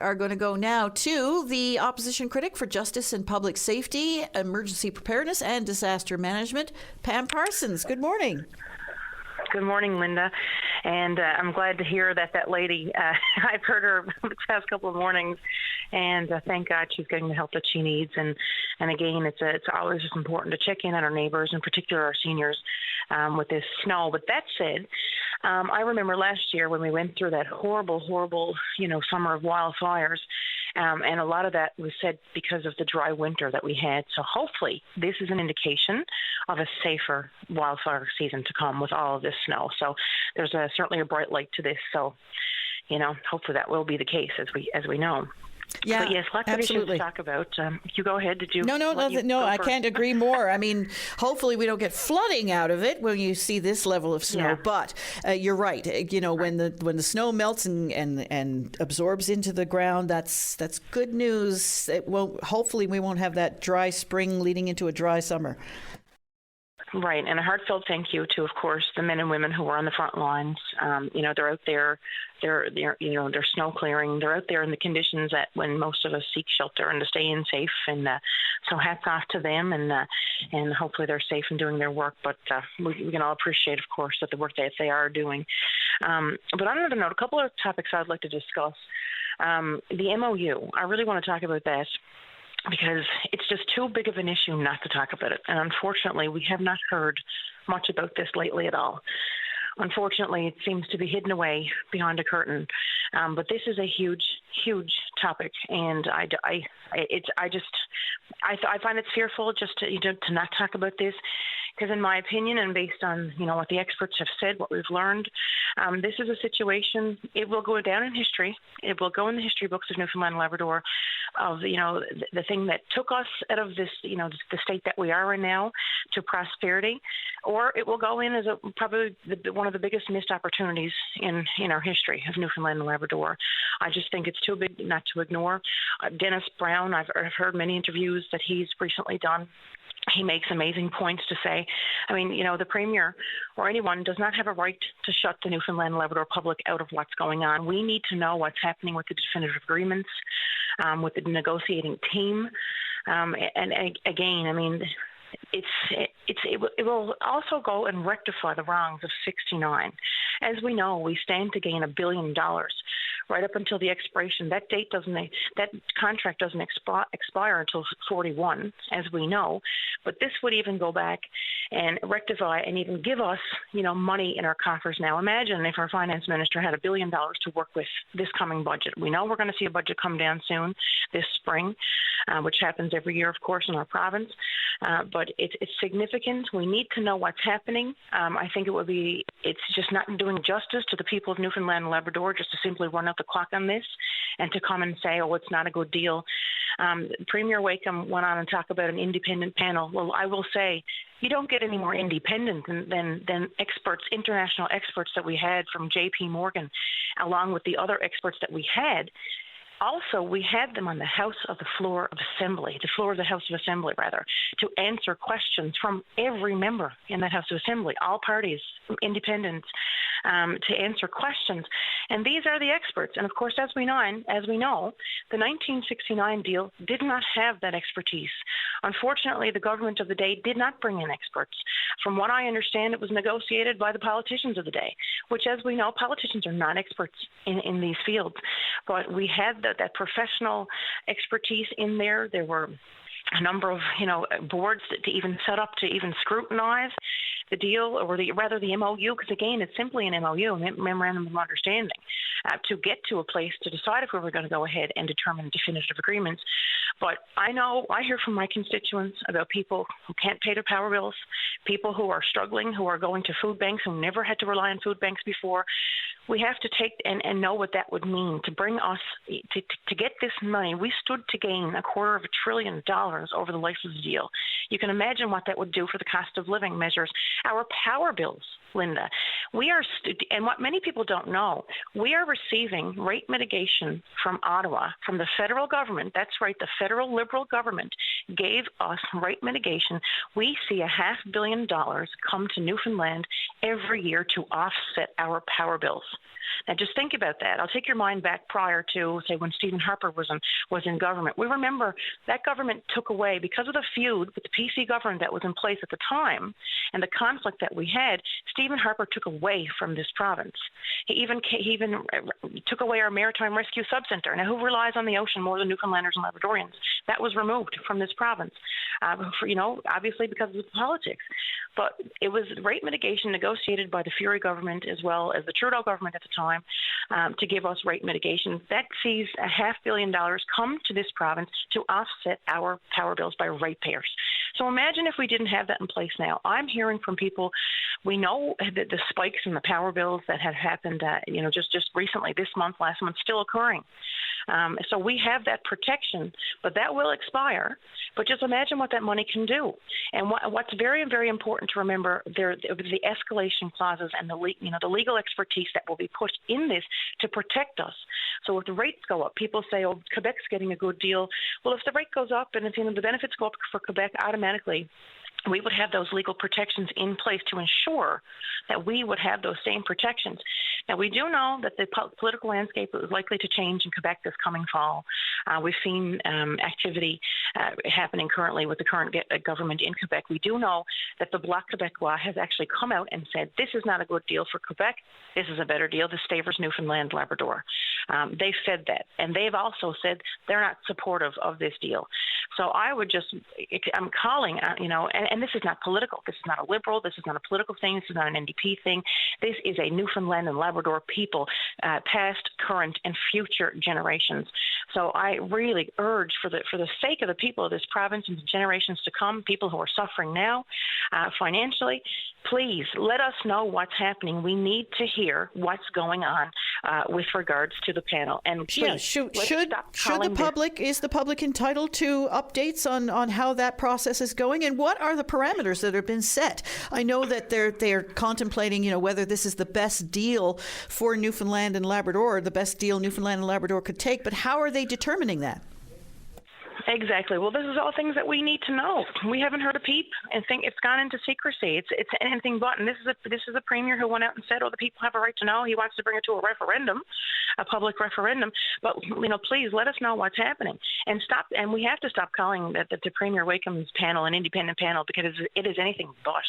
Are going to go now to the opposition critic for justice and public safety, emergency preparedness and disaster management, Pam Parsons. Good morning. Good morning, Linda. And I'm glad to hear that lady, I've heard her the past couple of mornings, and thank God she's getting the help that she needs. And again, it's always just important to check in on our neighbors, in particular our seniors, with this snow. But that said, I remember last year when we went through that horrible, summer of wildfires, and a lot of that was said because of the dry winter that we had. So hopefully this is an indication of a safer wildfire season to come with all of this snow. So there's certainly a bright light to this. So, hopefully that will be the case as we know. Yeah, but yes, lots of issues to talk about. You go ahead. Did you? No. I can't agree more. I mean, hopefully we don't get flooding out of it when you see this level of snow. Yeah. But you're right. When the snow melts and absorbs into the ground, that's good news. Hopefully we won't have that dry spring leading into a dry summer. Right, and a heartfelt thank you to, of course, the men and women who are on the front lines. They're out there, they're snow clearing. They're out there in the conditions that when most of us seek shelter and to stay in safe. And so hats off to them, and hopefully they're safe in doing their work. But we can all appreciate, of course, that the work that they are doing. But on another note, a couple of topics I'd like to discuss. The MOU, I really want to talk about that, because it's just too big of an issue not to talk about it. And unfortunately, we have not heard much about this lately at all. Unfortunately, it seems to be hidden away behind a curtain. But this is a huge, huge topic, and I find it fearful just to not talk about this. Because in my opinion, and based on what the experts have said, what we've learned, this is a situation. It will go down in history. It will go in the history books of Newfoundland and Labrador, of the thing that took us out of this, the state that we are in now, to prosperity, or it will go in as probably one of the biggest missed opportunities in our history of Newfoundland and Labrador. I just think it's too big not to ignore. Dennis Brown, I've heard many interviews that he's recently done. He makes amazing points to say, the Premier or anyone does not have a right to shut the Newfoundland and Labrador public out of what's going on. We need to know what's happening with the definitive agreements, with the negotiating team. And again, it will also go and rectify the wrongs of 1969. As we know, we stand to gain $1 billion. Right up until the expiration, that contract doesn't expire until 41, as we know. But this would even go back and rectify and even give us, money in our coffers now. Imagine if our finance minister had $1 billion to work with this coming budget. We know we're going to see a budget come down soon this spring, which happens every year, of course, in our province. But it's significant. We need to know what's happening. I think it's just not doing justice to the people of Newfoundland and Labrador just to simply run out the clock on this and to come and say, oh, it's not a good deal. Premier Wakeham went on and talked about an independent panel. Well, I will say, you don't get any more independent than experts, international experts that we had from J.P. Morgan, along with the other experts that we had. Also, we had them on the floor of the House of Assembly, to answer questions from every member in that House of Assembly, all parties, independents, to answer questions. And these are the experts. And of course, as we know, the 1969 deal did not have that expertise. Unfortunately, the government of the day did not bring in experts. From what I understand, it was negotiated by the politicians of the day, which, as we know, politicians are not experts in these fields. But we had that professional expertise in there. There were a number of boards to even set up to even scrutinize the deal, or the MOU, because again, it's simply an MOU, a memorandum of understanding, to get to a place to decide if we were going to go ahead and determine definitive agreements. But I hear from my constituents about people who can't pay their power bills, people who are struggling, who are going to food banks, who never had to rely on food banks before. We have to take and know what that would mean to bring us to get this money. We stood to gain $250 billion over the life of the deal. You can imagine what that would do for the cost of living measures. Our power bills, Linda, and what many people don't know, we are receiving rate mitigation from Ottawa, from the federal government. That's right, the federal Liberal government gave us rate mitigation. We see $500 million come to Newfoundland every year to offset our power bills. Now, just think about that. I'll take your mind back prior to, say, when Stephen Harper was in government. We remember that government took away, because of the feud with the PC government that was in place at the time and the conflict that we had, Stephen Harper took away from this province. He even took away our Maritime Rescue Subcenter. Now, who relies on the ocean more than Newfoundlanders and Labradorians? That was removed from this province, obviously because of politics. But it was rate mitigation negotiated by the Fury government as well as the Trudeau government at the time to give us rate mitigation. That sees $500 million come to this province to offset our power bills by ratepayers. So imagine if we didn't have that in place now. I'm hearing from people, we know that the spikes in the power bills that have happened, just recently, this month, last month, still occurring. So we have that protection, but that will expire. But just imagine what that money can do. And what's very, very important to remember, the escalation clauses and the legal expertise that will be put in this to protect us. So if the rates go up, people say, oh, Quebec's getting a good deal. Well, if the rate goes up and if the benefits go up for Quebec automatically, we would have those legal protections in place to ensure that we would have those same protections. Now, we do know that the political landscape is likely to change in Quebec this coming fall. We've seen activity happening currently with the current government in Quebec. We do know that the Bloc Québécois has actually come out and said, this is not a good deal for Quebec. This is a better deal. This favors Newfoundland, Labrador. They've said that. And they've also said they're not supportive of this deal. So I'm calling, and this is not political. This is not a Liberal. This is not a political thing. This is not an NDP thing. This is a Newfoundland and Labrador people, past, current, and future generations. So I really urge, for the sake of the people of this province and the generations to come, people who are suffering now financially, please let us know what's happening. We need to hear what's going on with regards to the panel. And please, is the public entitled to updates on how that process is going, and what are the parameters that have been set? I know that they're contemplating, whether this is the best deal for Newfoundland and Labrador, the best deal Newfoundland and Labrador could take, but how are they determining that? Exactly. Well, this is all things that we need to know. We haven't heard a peep, and think it's gone into secrecy. It's anything but. And this is a premier who went out and said, "Oh, the people have a right to know." He wants to bring it to a referendum, a public referendum. But please let us know what's happening, and stop. And we have to stop calling the Premier Wakem's panel an independent panel, because it is anything but.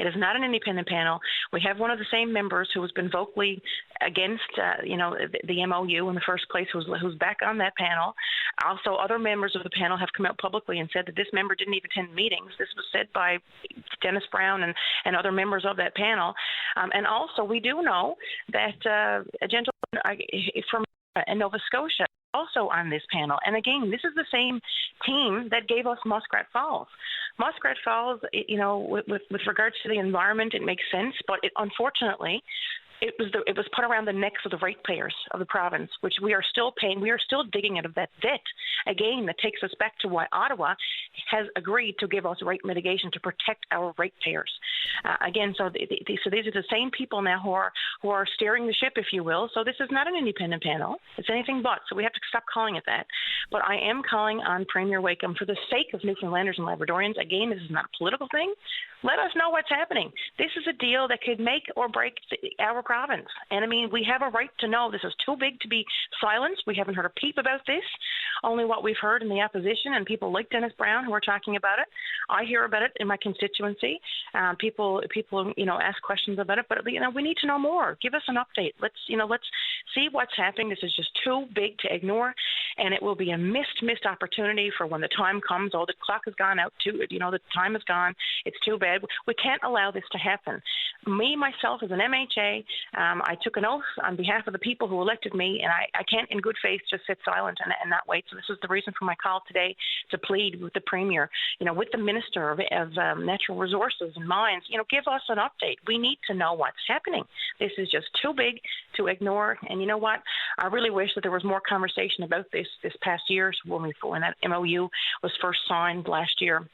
It is not an independent panel. We have one of the same members who has been vocally against, the MOU in the first place, who's back on that panel. Also, other members of the panel have come out publicly and said that this member didn't even attend meetings. This was said by Dennis Brown and other members of that panel. And also, we do know that a gentleman from Nova Scotia also on this panel. And again, this is the same team that gave us Muskrat Falls. Muskrat Falls, with regards to the environment, it makes sense, but unfortunately, it was put around the necks of the ratepayers of the province, which we are still paying. We are still digging out of that debt. Again, that takes us back to why Ottawa has agreed to give us rate mitigation to protect our ratepayers. So these are the same people now who are steering the ship, if you will. So this is not an independent panel. It's anything but. So we have to stop calling it that. But I am calling on Premier Wakem, for the sake of Newfoundlanders and Labradorians. Again, this is not a political thing. Let us know what's happening. This is a deal that could make or break our province. And we have a right to know. This is too big to be silenced. We haven't heard a peep about this. Only what we've heard in the opposition and people like Dennis Brown who are talking about it. I hear about it in my constituency. People ask questions about it. But we need to know more. Give us an update. Let's see what's happening. This is just too big to ignore, and it will be a missed opportunity for when the time comes. Oh, the clock has gone out too. The time is gone. It's too bad. We can't allow this to happen. Me, myself, as an MHA, I took an oath on behalf of the people who elected me, and I can't in good faith just sit silent and not wait. So this is the reason for my call today, to plead with the Premier, with the Minister of Natural Resources and Mines, give us an update. We need to know what's happening. This is just too big to ignore. And you know what? I really wish that there was more conversation about this past year when that MOU was first signed last year,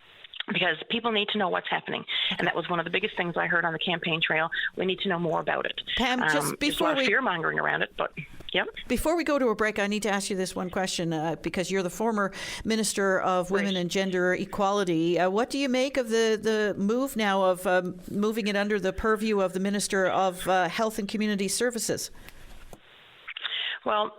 because people need to know what's happening. And that was one of the biggest things I heard on the campaign trail. We need to know more about it. Pam, just before there's a lot of fear-mongering around it, but yeah. Before we go to a break, I need to ask you this one question, because you're the former Minister of Women and Gender Equality. What do you make of the move now of moving it under the purview of the Minister of Health and Community Services? Well,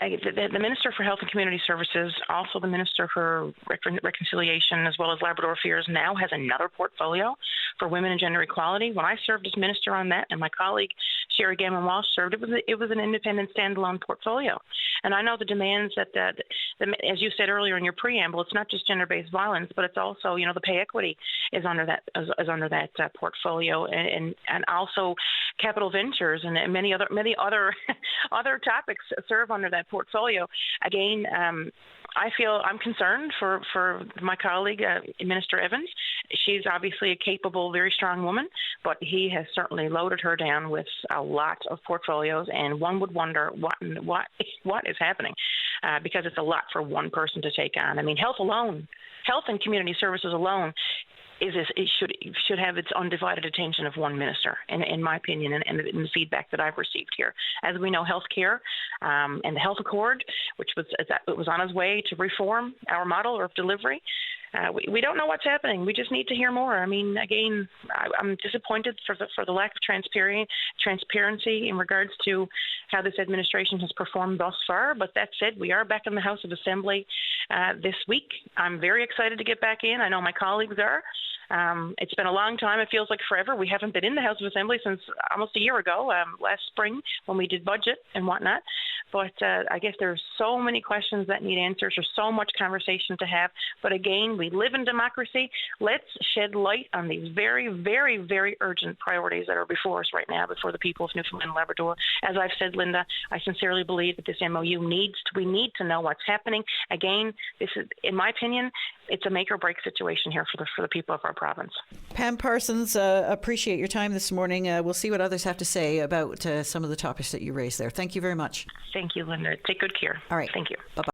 the Minister for Health and Community Services, also the Minister for Reconciliation, as well as Labrador Affairs, now has another portfolio for women and gender equality. When I served as minister on that, and my colleague Sherry Gammon-Walsh served, it was an independent standalone portfolio. And I know the demands that, as you said earlier in your preamble, it's not just gender-based violence, but it's also, the pay equity is under that portfolio, and also capital ventures and many other other topics serve under that portfolio. Again, I feel I'm concerned for my colleague, Minister Evans. She's obviously a capable, very strong woman, but he has certainly loaded her down with a lot of portfolios, and one would wonder what is happening, because it's a lot for one person to take on. I mean, health and community services alone it should have its undivided attention of one minister, in my opinion, and in the feedback that I've received here. As we know, healthcare and the Health Accord, which was on its way to reform our model of delivery. We don't know what's happening. We just need to hear more. I mean, again, I'm disappointed for the lack of transparency in regards to how this administration has performed thus far. But that said, we are back in the House of Assembly this week. I'm very excited to get back in. I know my colleagues are. It's been a long time. It feels like forever. We haven't been in the House of Assembly since almost a year ago, last spring, when we did budget and whatnot. But I guess there's so many questions that need answers. There's so much conversation to have. But again, we live in democracy. Let's shed light on these very, very, very urgent priorities that are before us right now, before the people of Newfoundland and Labrador. As I've said, Linda, I sincerely believe that this MOU we need to know what's happening. Again, this is, in my opinion, it's a make or break situation here for the people of our province. Pam Parsons, appreciate your time this morning. We'll see what others have to say about some of the topics that you raised there. Thank you very much. Thank you, Linda. Take good care. All right. Thank you. Bye-bye.